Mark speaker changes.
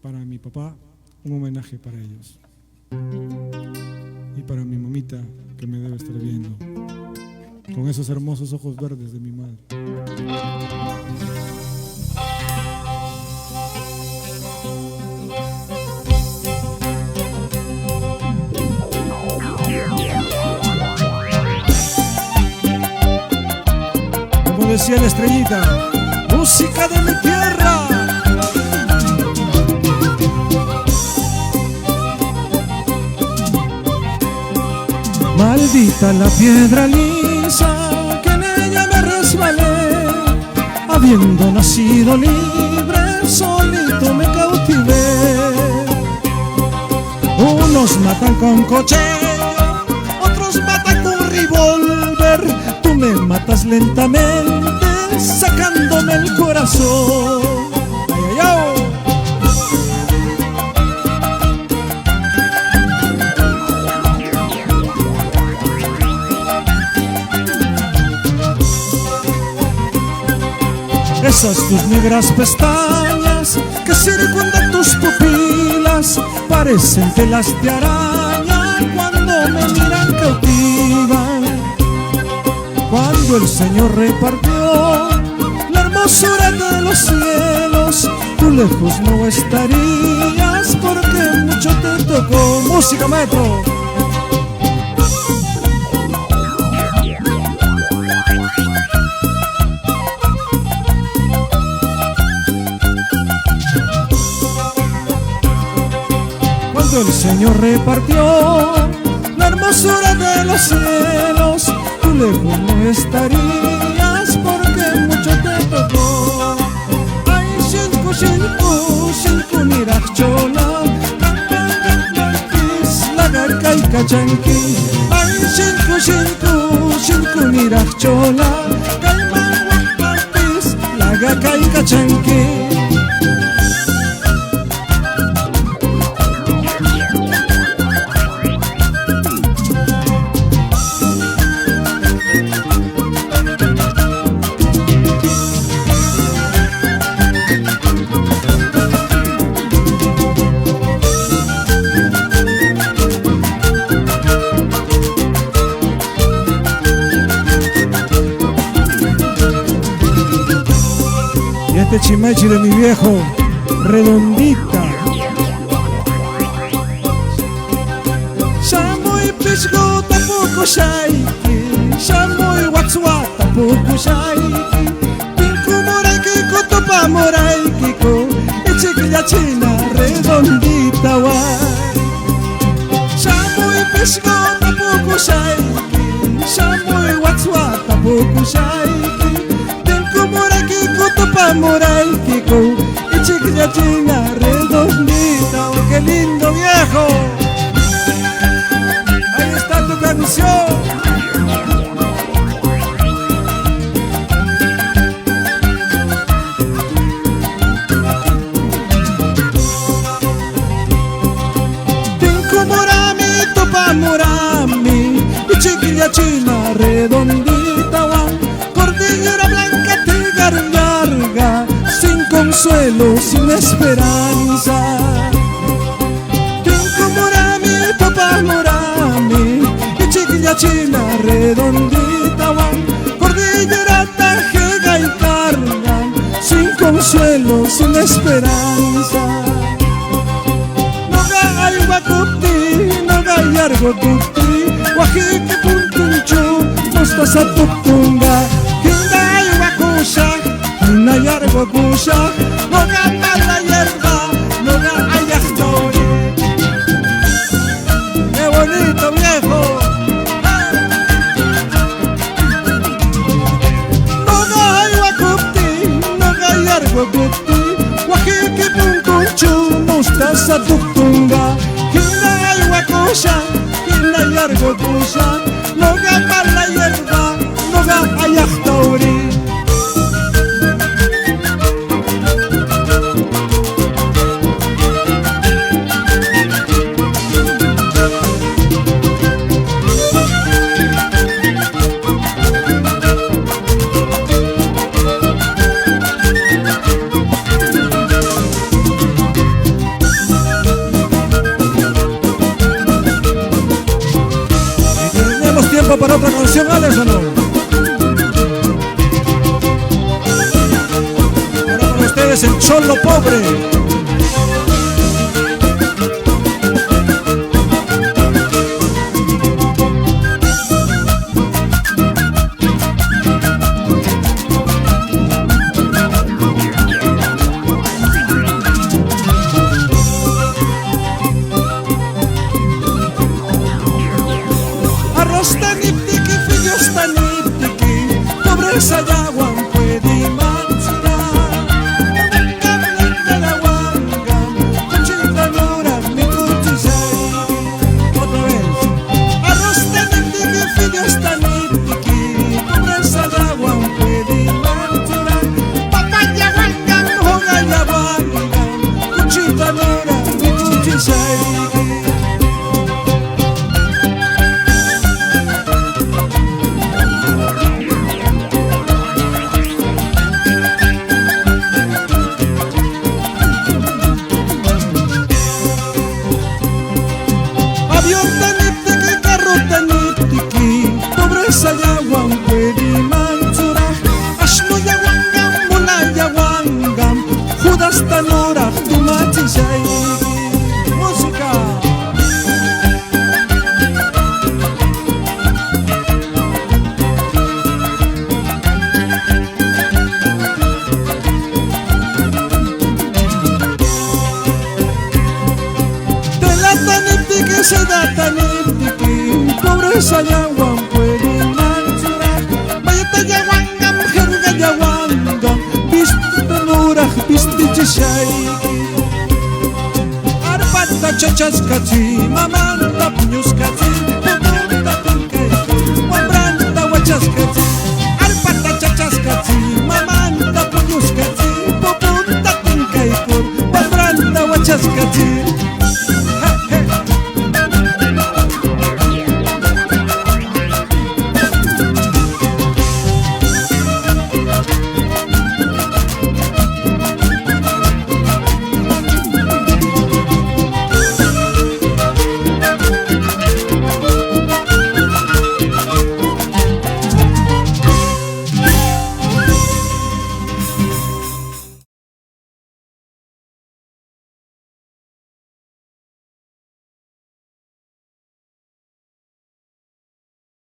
Speaker 1: para mi papá, un homenaje para ellos. Y para mi mamita, que me debe estar viendo, con esos hermosos ojos verdes de mi madre. Como decía la estrellita, música de mi tierra. Maldita la piedra lisa que en ella me resbalé, habiendo nacido libre, solito me cautivé. Unos matan con cuchillo, otros matan con revólver. Tú me matas lentamente, sacándome el corazón. Ay, ay, ay. Esas tus negras pestañas que circundan tus pupilas parecen telas de araña cuando me miran cautiva. Cuando el Señor repartió la hermosura de los cielos, tú lejos no estarías porque mucho te tocó. Música, maestro. Cuando el Señor repartió la hermosura de los cielos, tú lejos no estarías porque mucho te tocó. Ay, shinku, shinku, shinku nirachona, laga kaika chanki. Ay, shinku, shinku, shinku nirachona, laga kaika chanki. Este chimechi de mi viejo, redondita. Shamoy pisgo tampoco shaiki, shamoy watsua tampoco shaiki. Pinku moraiki kotopa moraiki ko, chiquilla china redondita wa. Shamoy pisgo tampoco shaiki, shamoy watsua tampoco shaiki. Pa moraikiko y chiquilla china redondita. Oh, qué lindo viejo. Ahí está tu canción. Tinko morami, topa morami y chiquilla china redondita. Cordillera blanca larga, sin consuelo, sin esperanza. Tinko morami, topa morami y chiquilla china redondita wan. Cordillera tajega y carga, sin consuelo, sin esperanza. Noga ay wakupti, noga ay argo tukti, wajiki puntunchu, mostaza tuktunga. Una yargo kusha, no gana la hierba, no gana ayactori. ¡Qué bonito viejo! No gana wakupti, no gana yargo kupti, wajiki punkunchu, mostaza tuktunga. Kina ay wakusha, kina yargo kusha, no gana la hierba, no gana ayactori. dejo para otra canción, Alex, ¿o no? Ahora para ustedes el cholo pobre. Arroz taniptiki, fideos taniptiki, pobreza yaguan puede manchar. La huanga, cuchita nora, mi cuchillay. Otra vez. Arroz taniptiki, fideos taniptiki, pobreza yaguan puede manchar. Papaya huanga, hoga yaguanga, cuchita nora, mi cuchillay. Avión taniptiki, carro taniptiki, pobreza yaguan puede manchurar. Ashno yaguangam, mula yaguangam, Judas tanora, tu machisay. Música. Taniptiki, se da taniptiki, pobreza yaguan puede manchurar. Bayata yaguangam, jerga yaguangam, bisti tanuraj, bisti chisayki. Arpata chachaskachi, mamanta puñuskachi.